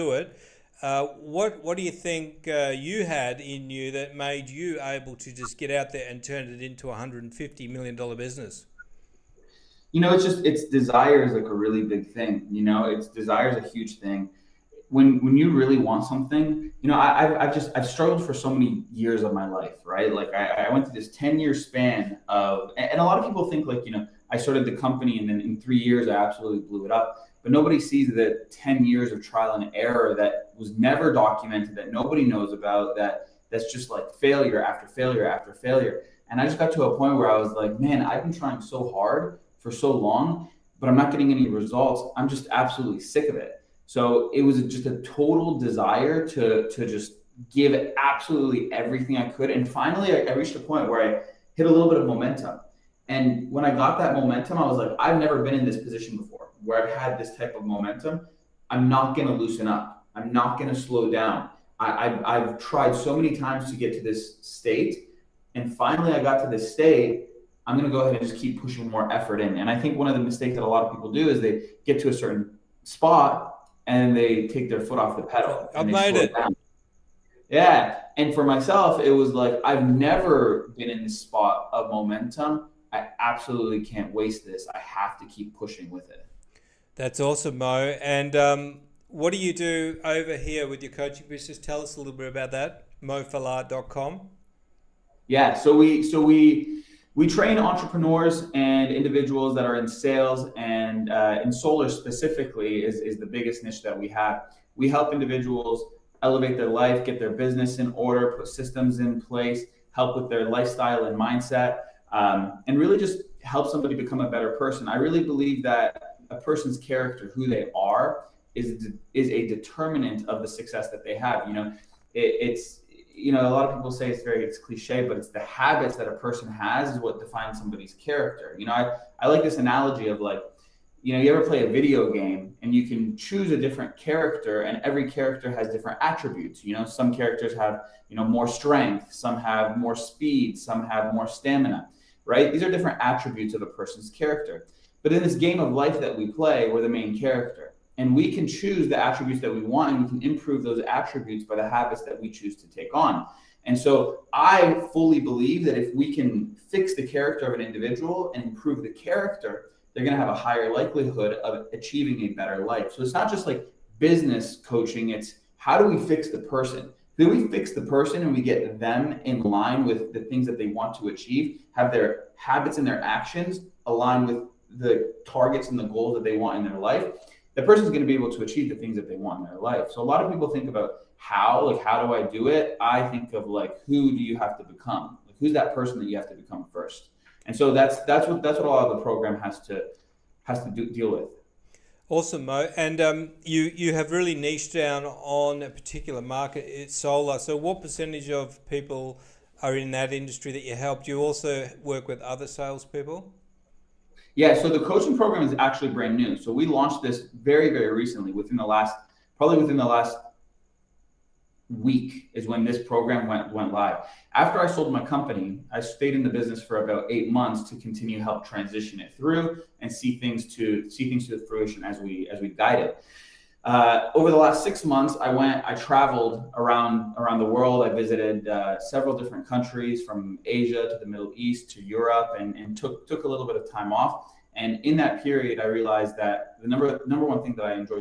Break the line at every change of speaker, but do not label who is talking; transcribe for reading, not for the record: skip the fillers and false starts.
do it. What do you think you had in you that made you able to just get out there and turn it into a $150 million business?
It's desire is like a really big thing. It's desire is a huge thing. When you really want something, I've struggled for so many years of my life, right? Like I went through this 10-year span of, and a lot of people think like, I started the company and then in 3 years I absolutely blew it up. But nobody sees the 10 years of trial and error that was never documented, that nobody knows about, that's just like failure after failure after failure. And I just got to a point where I was like, man, I've been trying so hard for so long, but I'm not getting any results. I'm just absolutely sick of it. So it was just a total desire to just give absolutely everything I could. And finally, I reached a point where I hit a little bit of momentum. And when I got that momentum, I was like, I've never been in this position before where I've had this type of momentum. I'm not going to loosen up. I'm not going to slow down. I've tried so many times to get to this state. And finally, I got to this state. I'm going to go ahead and just keep pushing more effort in. And I think one of the mistakes that a lot of people do is they get to a certain spot and they take their foot off the pedal
I've
and they
made
slow
it.
down. Yeah. And for myself, it was like, I've never been in this spot of momentum. I absolutely can't waste this. I have to keep pushing with it.
That's awesome, Mo. And what do you do over here with your coaching business? Tell us a little bit about that. mofalah.com.
Yeah. So we train entrepreneurs and individuals that are in sales and in solar specifically is the biggest niche that we have. We help individuals elevate their life, get their business in order, put systems in place, help with their lifestyle and mindset, and really just help somebody become a better person. I really believe that a person's character, who they are, is a determinant of the success that they have. It's a lot of people say it's cliche, but it's the habits that a person has is what defines somebody's character. I like this analogy of like, you ever play a video game and you can choose a different character and every character has different attributes. Some characters have, more strength, some have more speed, some have more stamina, right? These are different attributes of a person's character. But in this game of life that we play, we're the main character. And we can choose the attributes that we want, and we can improve those attributes by the habits that we choose to take on. And so I fully believe that if we can fix the character of an individual and improve the character, they're going to have a higher likelihood of achieving a better life. So it's not just like business coaching, it's how do we fix the person? Then we fix the person and we get them in line with the things that they want to achieve, have their habits and their actions align with the targets and the goals that they want in their life. The person's going to be able to achieve the things that they want in their life. So a lot of people think about how do I do it? I think of like, who do you have to become? Like, who's that person that you have to become first? And so that's what a lot of the program has to deal with.
Awesome, Mo. And you have really niched down on a particular market. It's solar. So what percentage of people are in that industry that you help? Do you also work with other salespeople?
Yeah, so the coaching program is actually brand new. So we launched this very, very recently, probably within the last week is when this program went live. After I sold my company, I stayed in the business for about 8 months to continue to help transition it through and see things to fruition as we guide it. Over the last 6 months, I traveled around the world. I visited several different countries from Asia to the Middle East to Europe, and took a little bit of time off. And in that period, I realized that the number one thing that I enjoy